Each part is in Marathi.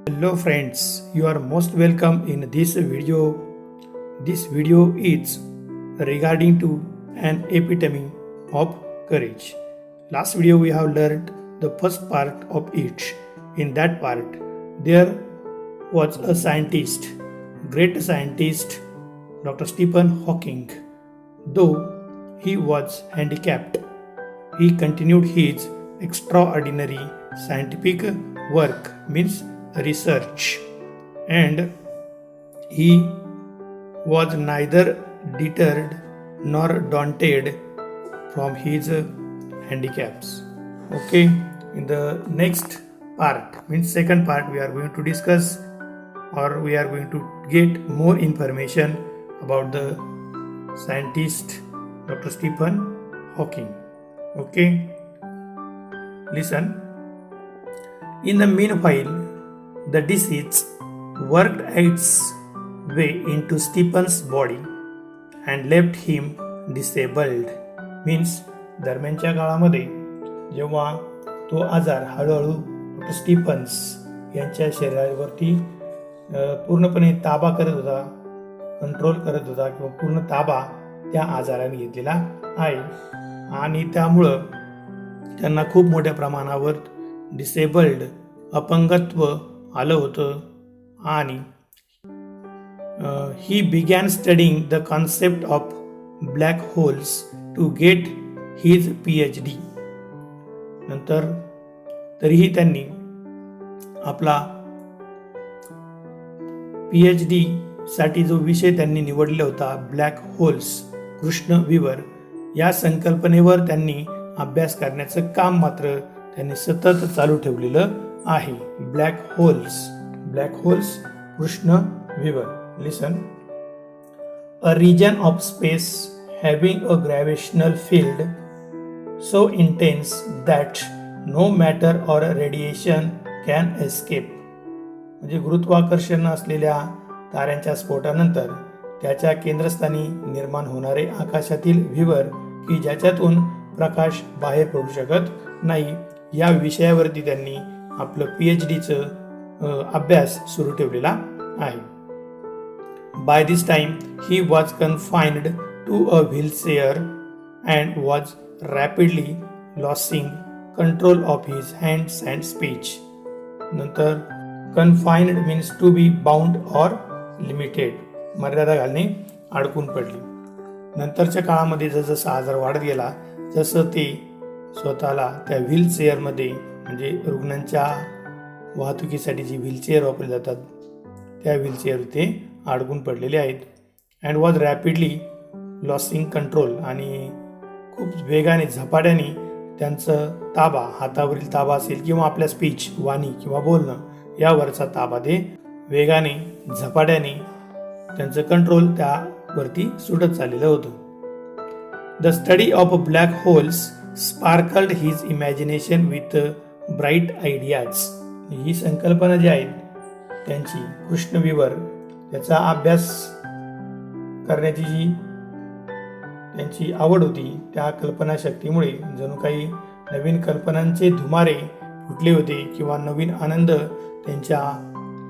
Hello friends, you are most welcome in this video. This video is regarding to an epitome of courage. Last video we have learned the first part of it. In that part, there was a scientist, great scientist, Dr. Stephen Hawking. Though he was handicapped, he continued his extraordinary scientific work, means research, and he was neither deterred nor daunted from his handicaps. Okay, in the next part, means second part, we are going to discuss or we are going to get more information about the scientist Dr. Stephen Hawking. Okay, listen. In the meanwhile, the disease worked its way into Stephen's body and left him disabled. Means दरम्यानच्या काळामध्ये जेव्हा तो आजार हळूहळू स्टीफन्स यांच्या शरीरावरती पूर्णपणे ताबा करत होता, कंट्रोल करत होता किंवा पूर्ण ताबा त्या आजाराने घेतलेला आहे आणि त्यामुळं त्यांना खूप मोठ्या प्रमाणावर डिसेबल्ड अपंगत्व आलं होतं आणि ही began studying the concept of black holes to get his PhD. नंतर तरीही त्यांनी आपला PhD साठी जो विषय त्यांनी निवडला होता, ब्लॅक होल्स, कृष्ण विवर, या संकल्पनेवर त्यांनी अभ्यास करण्याचं काम मात्र त्यांनी सतत चालू ठेवलेलं आहे. ब्लॅक होल्स, कृष्ण विवर. Listen. A region of space having a gravitational field so intense that no matter or radiation can escape. म्हणजे गुरुत्वाकर्षण असलेल्या ताऱ्यांच्या स्फोटानंतर त्याच्या केंद्रस्थानी निर्माण होणारे आकाशातील विवर की ज्याच्यातून प्रकाश बाहेर पडू शकत नाही, या विषयावरती त्यांनी आपलं PhDचं अभ्यास सुरू ठेवलेला आहे. By this time he was confined to a wheelchair and was rapidly losing control of his hands and speech. नंतर confined means to be bound or limited, मर्यादा घालणे, अडकून पडली. नंतरच्या काळामध्ये जसं आजार वाढत गेला तसं ते स्वतःला त्या व्हीलचेअरमध्ये, म्हणजे रुग्णांच्या वाहतुकीसाठी जी व्हीलचेअर वापरली जातात त्या व्हीलचेअर ते अडकून पडलेले आहेत. And was rapidly losing control, आणि खूप वेगाने झपाट्याने त्यांचं ताबा, हातावरील ताबा असेल किंवा आपल्या स्पीच, वाणी किंवा बोलणं यावरचा ताबा ते वेगाने झपाट्याने त्यांचं कंट्रोल त्यावरती सुटत चाललेलं होतं. The study of black holes sparkled his imagination with bright ideas. ही संकल्पना जी आहे त्यांची, कृष्ण विवर, त्याचा अभ्यास करण्याची जी त्यांची आवड होती, त्या कल्पनाशक्तीमुळे जणू काही नवीन कल्पनांचे धुमारे फुटले होते किंवा नवीन आनंद त्यांच्या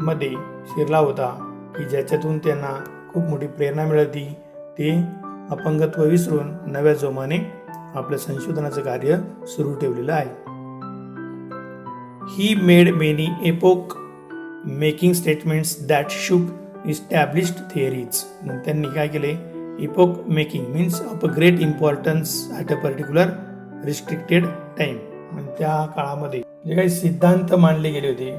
मध्ये शिरला होता की ज्याच्यातून त्यांना खूप मोठी प्रेरणा मिळाली. ते अपंगत्व विसरून नव्या जोमाने आपलं संशोधनाचं कार्य सुरू ठेवलेलं आहे. He made many epoch making statements that शुक इस्टॅब्लिश्ड थिअरीज. त्यांनी काय केले? Epoch making means of a great importance at a particular restricted time. त्या काळामध्ये जे काही सिद्धांत मांडले गेले होते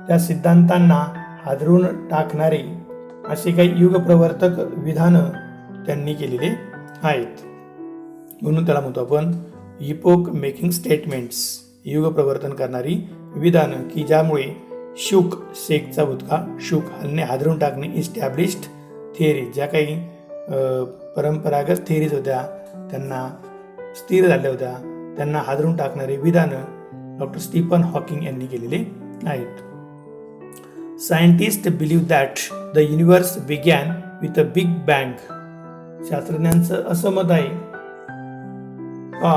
त्या सिद्धांतांना हादरून टाकणारे असे काही युगप्रवर्तक विधानं त्यांनी केलेले आहेत. म्हणून त्याला म्हणतो आपण इपोक मेकिंग स्टेटमेंट्स, युगप्रवर्तन करणारी विधानं की ज्यामुळे शुक, शेकचा भूतकाळ, शुक हलणे, हादरून टाकणे, इस्टॅब्लिश्ड थिअरी, ज्या काही परंपरागत थिअरीज होत्या त्यांना स्थिर झाल्या होत्या, त्यांना हादरून टाकणारी विधानं डॉक्टर स्टीफन हॉकिंग यांनी केलेले आहेत. Scientist believe that the universe begin with a big bang. शास्त्रज्ञांचं असं मत आहे का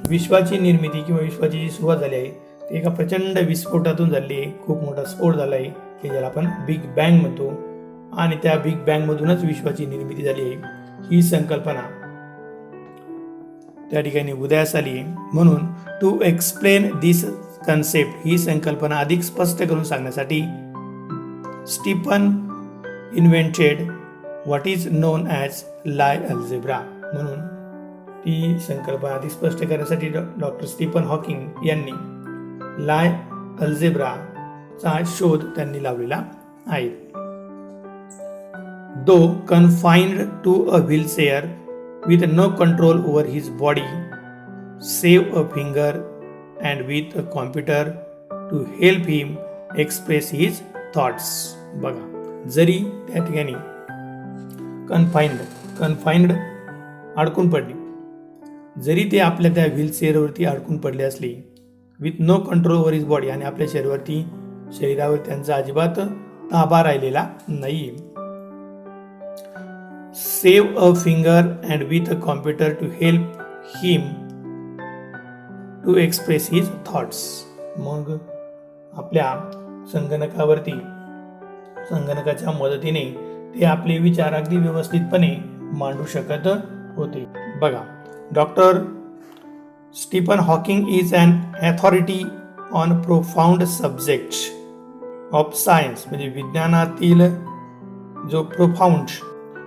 विश्वाची निर्मिती किंवा विश्वाची जी सुरुवात झाली आहे ते एका प्रचंड विस्फोटातून झाले, खूप मोठा स्फोट झाला आहे की ज्याला आपण बिग बँग म्हणतो, आणि त्या बिग बँग मधूनच विश्वाची निर्मिती झाली आहे ही संकल्पना त्या ठिकाणी उदयास आली. म्हणून टू एक्सप्लेन दिस कन्सेप्ट, ही संकल्पना अधिक स्पष्ट करून सांगण्यासाठी Stephen invented what is known as Lie algebra. म्हणून ती संकल्पना अधिक स्पष्ट करण्यासाठी डॉक्टर स्टीफन हॉकिंग यांनी लाय अल्जेब्राचा शोध त्यांनी लावलेला आहे. Though confined to a wheelchair with no control over his body, save a finger and with a computer to help him express his thoughts. बघा, जरी त्या ठिकाणी कन्फाइन्ड अडकून पडली, जरी ते आपल्या त्या व्हीलचेअरवरती अडकून पडले असले, with no control over his body, आणि आपल्या शरीरावर त्यांचा अजिबात ताबा राहिलेला नाही. Save a finger and with a computer to help him to express his thoughts. मग आपल्या संगणकाच्या मदतीने ते आपले विचार अगदी व्यवस्थितपणे मांडू शकत होते. बघा, doctor Stephen Hawking is an authority on profound subject of science, म्हणजे विज्ञानातील जो प्रोफाउंड,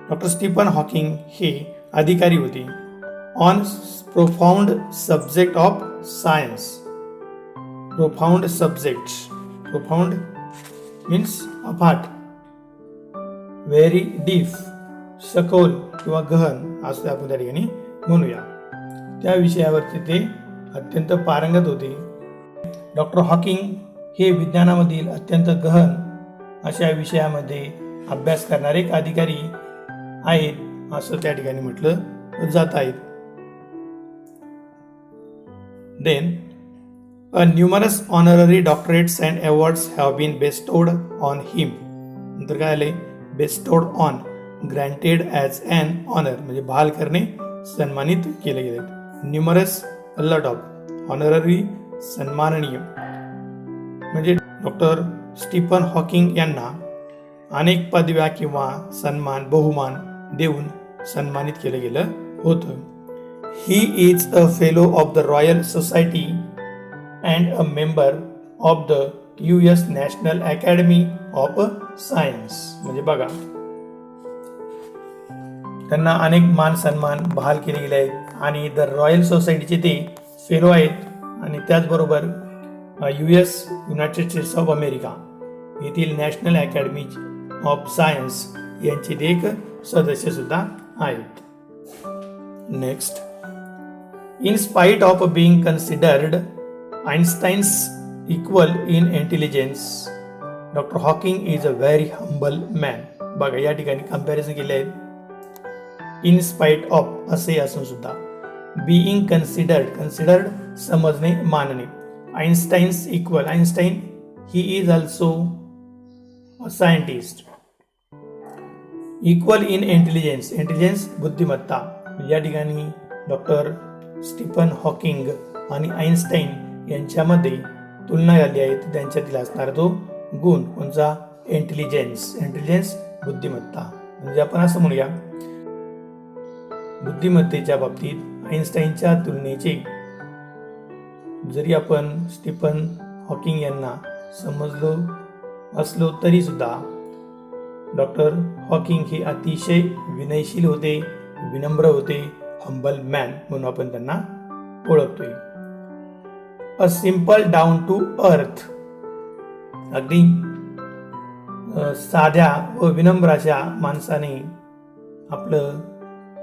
डॉक्टर स्टीफन हॉकिंग हे अधिकारी होते on profound subject of science. Profound means अफाट, व्हेरी डीप, सखोल किंवा गहन असं आपण त्या ठिकाणी म्हणूया. त्या विषयावरती ते अत्यंत पारंगत होते. डॉक्टर हॉकिंग हे विज्ञानामधील अत्यंत गहन अशा विषयामध्ये अभ्यास करणारे एक अधिकारी आहेत असं त्या ठिकाणी म्हटलं जात आहे. Then a numerous honorary doctorates and awards have been bestowed on him. नंतर काय आले, bestowed on, granted as an honour, म्हणजे बहाल करणे, सन्मानित केले गेले. Numerous, a lot of, honorary, सन्माननीय, म्हणजे डॉक्टर स्टीफन हॉकिंग यांना अनेक पदव्या किंवा सन्मान, बहुमान देऊन सन्मानित केलं गेलं होतं. He is a fellow of the royal society and a member of the US national academy of science. म्हणजे बघा, त्यांना अनेक मान सन्मान बहाल केले गेले आहेत आणि द रॉयल सोसायटीचे ते फेलो आहेत, आणि त्याचबरोबर युनायटेड स्टेट्स ऑफ अमेरिका येथील नॅशनल अकॅडमी ऑफ सायन्स यांचे ते एक सदस्य सुद्धा आहेत. Next, in spite of being considered Einstein's equal in intelligence, doctor Hawking is a very humble man. बघा, या ठिकाणी कंपॅरिझन केले आहेत. इन स्पाइट ऑफ असे असून सुद्धा, बीइंग कन्सिडर्ड समजणे, मानणे, Einstein's equal, Einstein he is also a scientist, equal in intelligence बुद्धिमत्ता. या ठिकाणी डॉक्टर स्टीफन हॉकिंग आणि आइन्स्टाईन यांच्यामध्ये तुलना झाली आहे. त्यांच्यातील असणारा तो गुण कोणचा, इंटेलिजन्स बुद्धिमत्ता. म्हणजे आपण असं म्हणूया, बुद्धिमत्तेच्या बाबतीत आइन्स्टाईनच्या तुलनेचे जरी आपण स्टीफन हॉकिंग यांना समजलो असलो तरी सुद्धा डॉक्टर हॉकिंग हे अतिशय विनयशील होते, विनम्र होते, हंबल मॅन म्हणून आपण त्यांना ओळखतोय. A simple down to earth, अगदी साध्या व विनम्र अशा माणसाने आपलं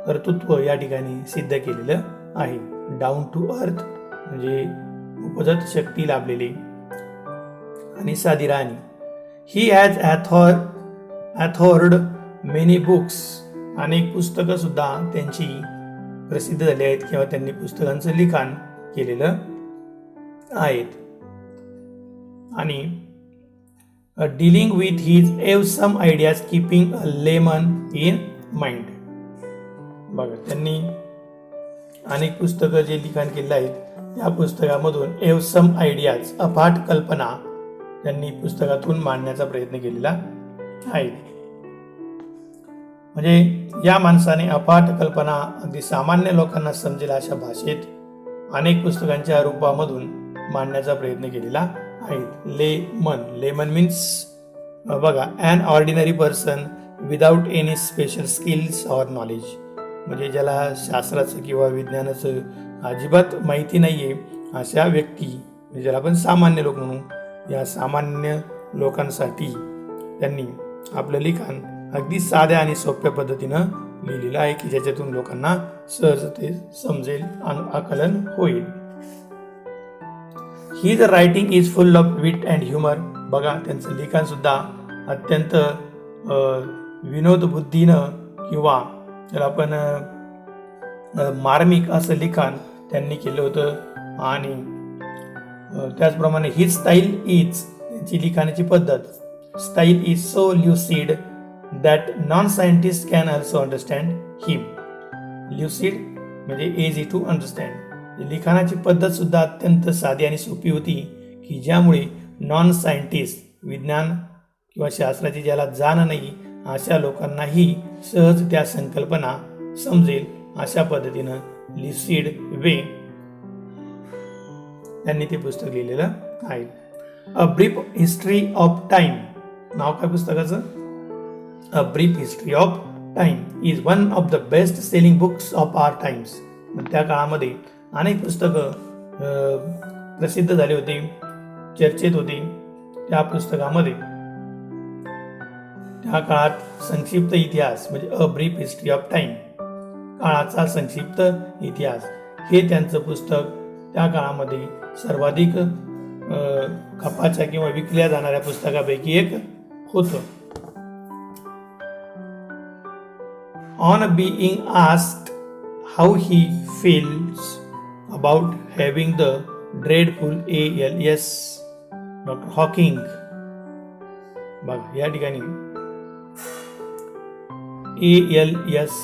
कर्तृत्व या ठिकाणी सिद्ध केलेलं आहे. डाऊन टू अर्थ म्हणजे उपजत शक्ती लाभलेली आणि साधी राहणी. ही हॅज अथॉर्ड मेनी बुक्स, अनेक पुस्तकं सुद्धा त्यांची प्रसिद्ध झाली आहेत किंवा त्यांनी पुस्तकांचं लिखाण केलेलं आहेत. आणि dealing with his awesome ideas keeping a layman in mind. बघा, त्यांनी अनेक पुस्तकं जे लिखाण केलेलं आहेत या पुस्तकामधून एवसम आयडियाज अफाट कल्पना त्यांनी पुस्तकातून मांडण्याचा प्रयत्न केलेला आहे. म्हणजे या माणसाने अफाट कल्पना अगदी सामान्य लोकांना समजेल अशा भाषेत अनेक पुस्तकांच्या रूपामधून मांडण्याचा प्रयत्न केलेला आहे. लेमन मीन्स बघा, an ordinary person without any special skills or knowledge, म्हणजे ज्याला शास्त्राचं किंवा विज्ञानाचं अजिबात माहिती नाही आहे अशा व्यक्ती, म्हणजे ज्याला आपण सामान्य लोक म्हणू, या सामान्य लोकांसाठी त्यांनी आपलं लिखाण अगदी साध्या आणि सोप्या पद्धतीनं लिहिलेलं आहे की ज्याच्यातून लोकांना सहज ते समजेल, आकलन होईल. His writing is full of wit and humor. बघा, त्यांचं लिखाण सुद्धा अत्यंत विनोद बुद्धीनं किंवा त्याला आपण मार्मिक असं लिखाण त्यांनी केलं होतं. आणि त्याचप्रमाणे ही स्टाईल इज, त्यांची लिखाणाची पद्धत style is so lucid that non scientist can also understand him. Lucid म्हणजे इझी टू अंडरस्टँड. लिखाणाची पद्धत सुद्धा अत्यंत साधी आणि सोपी होती की ज्यामुळे नॉन सायंटिस्ट, विज्ञान किंवा शास्त्राची ज्याला जाण नाही अशा लोकांनाही सहज त्या संकल्पना समजेल अशा पद्धतीनं ल्युसिड वे त्यांनी ते पुस्तक लिहिलेलं आहे. A brief history of time, नाव काय पुस्तकाचं? A brief history of time is one of the best selling books of our times. त्या काळामध्ये अनेक पुस्तकं प्रसिद्ध झाले होते, चर्चेत होते. त्या पुस्तकामध्ये त्या काळात संक्षिप्त इतिहास म्हणजे अ ब्रीफ हिस्ट्री ऑफ टाइम, काळाचा संक्षिप्त इतिहास, हे त्यांचं पुस्तक त्या काळामध्ये सर्वाधिक खपाच्या किंवा विकल्या जाणाऱ्या पुस्तकापैकी एक होतं. On being asked how he feels about having the dreadful ALS, doctor Hawking, बघा या ठिकाणी ALS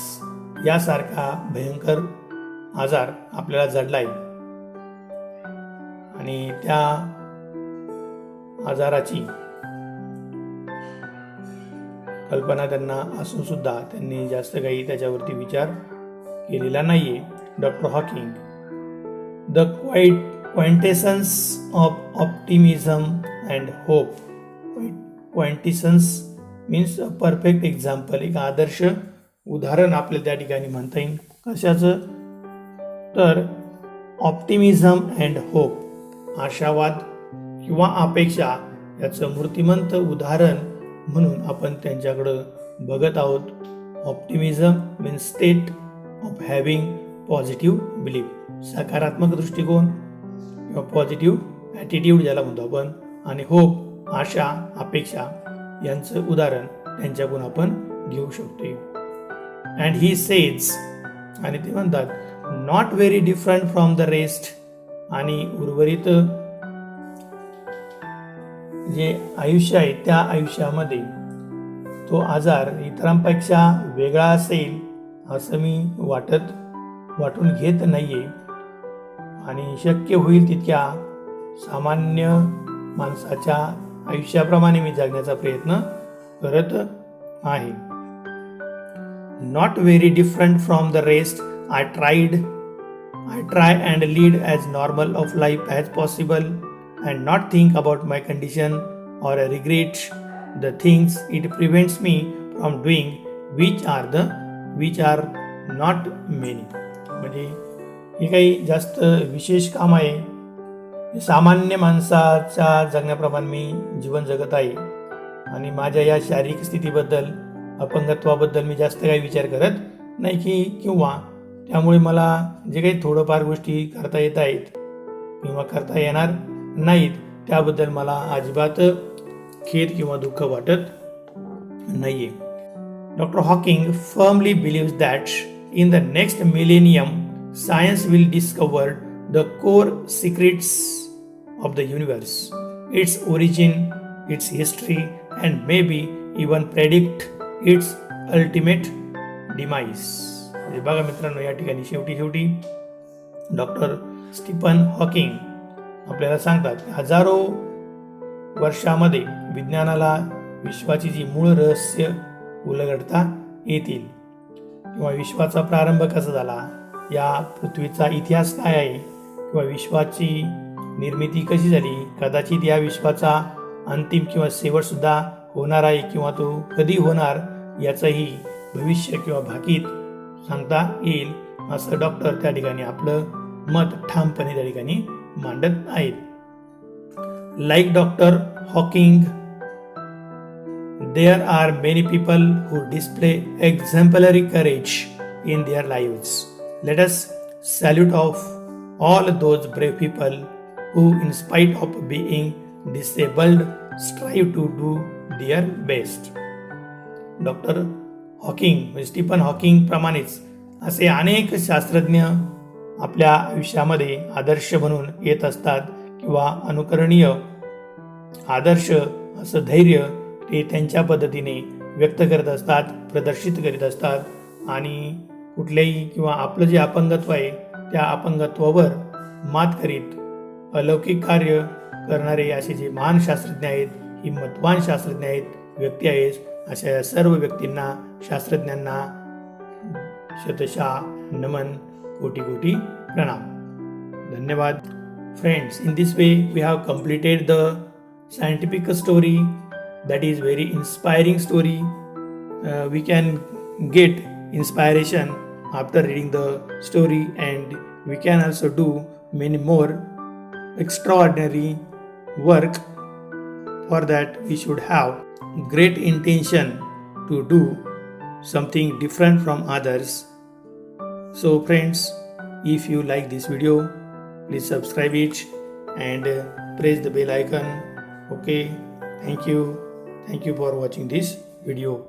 यासारखा भयंकर आजार आपल्याला जडलाय आणि त्या आजाराची कल्पना त्यांना असून सुद्धा त्यांनी जास्त काही त्याच्यावरती विचार केलेला नाहीये. Doctor Hawking, the quintessence of optimism and hope. Quintessence means a perfect example, एक आदर्श उदाहरण आपल्याला त्या ठिकाणी म्हणता येईल. कशाचं? तर ऑप्टिमिझम अँड होप, आशावाद किंवा अपेक्षा याचं मूर्तिमंत उदाहरण म्हणून आपण त्यांच्याकडं बघत आहोत. Optimism means state of having positive belief, सकारात्मक दृष्टिकोन किंवा पॉझिटिव्ह ॲटिट्यूड ज्याला म्हणतो आपण, आणि होप, आशा, अपेक्षा यांचं उदाहरण त्यांच्याकडून आपण घेऊ शकतो. अँड ही सेज, आणि ते म्हणतात not very different from the rest, आणि उर्वरित जे आयुष्य आहे त्या आयुष्यामध्ये तो आजार इतरांपेक्षा वेगळा असेल असं मी वाटून घेत नाहीये आणि शक्य होईल तितक्या सामान्य माणसाच्या आयुष्याप्रमाणे मी जगण्याचा प्रयत्न करत आहे. Not very different from the rest, I try and lead as normal of life as possible and not think about my condition or regret the things it prevents me from doing, which are not many. म्हणजे हे काही जास्त विशेष काम आहे. सामान्य माणसाच्या जगण्याप्रमाणे मी जीवन जगत आहे आणि माझ्या या शारीरिक स्थितीबद्दल, अपंगत्वाबद्दल मी जास्त काही विचार करत नाही किंवा त्यामुळे मला जे काही थोडंफार गोष्टी करता येत आहेत किंवा करता येणार नाहीत त्याबद्दल मला अजिबात खेद किंवा दुःख वाटत नाहीये. Doctor Hawking firmly believes that in the next millennium science will discover the core secrets of the universe, its origin, its history and may be even predict its ultimate demise. बघा मित्रांनो, या ठिकाणी शेवटी डॉक्टर स्टीफन हॉकिंग आपल्याला सांगतात की हजारो वर्षामध्ये विज्ञानाला विश्वाची जी मूळ रहस्य उलगडता येतील किंवा विश्वाचा प्रारंभ कसा झाला, या पृथ्वीचा इतिहास काय आहे किंवा विश्वाची निर्मिती कशी झाली, कदाचित या विश्वाचा अंतिम किंवा शेवटसुद्धा होणार आहे किंवा तो कधी होणार याचंही भविष्य किंवा भाकीत सांगता येईल, असं डॉक्टर त्या ठिकाणी आपलं मत ठामपणे त्या ठिकाणी मांडत आहेत. Like doctor Hawking, there are many people who display exemplary courage in their lives. Let us salute of all those brave people who, in spite of being disabled, strive to do their best. Doctor Hawking म्हणजे स्टीफन हॉकिंग प्रमाणेच असे अनेक शास्त्रज्ञ आपल्या आयुष्यामध्ये आदर्श बनून येत असतात किंवा अनुकरणीय आदर्श असं धैर्य ते त्यांच्या पद्धतीने व्यक्त करत असतात, प्रदर्शित करीत असतात आणि कुठल्याही किंवा आपलं जे अपंगत्व आहे त्या अपंगत्वावर मात करीत अलौकिक कार्य करणारे असे जे महान शास्त्रज्ञ आहेत, हिंमतवान शास्त्रज्ञ आहेत, व्यक्ती आहेत, अशा या सर्व व्यक्तींना, शास्त्रज्ञांना शतशः नमन, कोटी कोटी प्रणाम. धन्यवाद. Friends, in this way we have completed the scientific story that is very inspiring story. We can get inspiration after reading the story, and we can also do many more extraordinary work. For that we should have great intention to do something different from others. So friends, if you like this video, please subscribe it and press the bell icon. Okay, thank you for watching this video.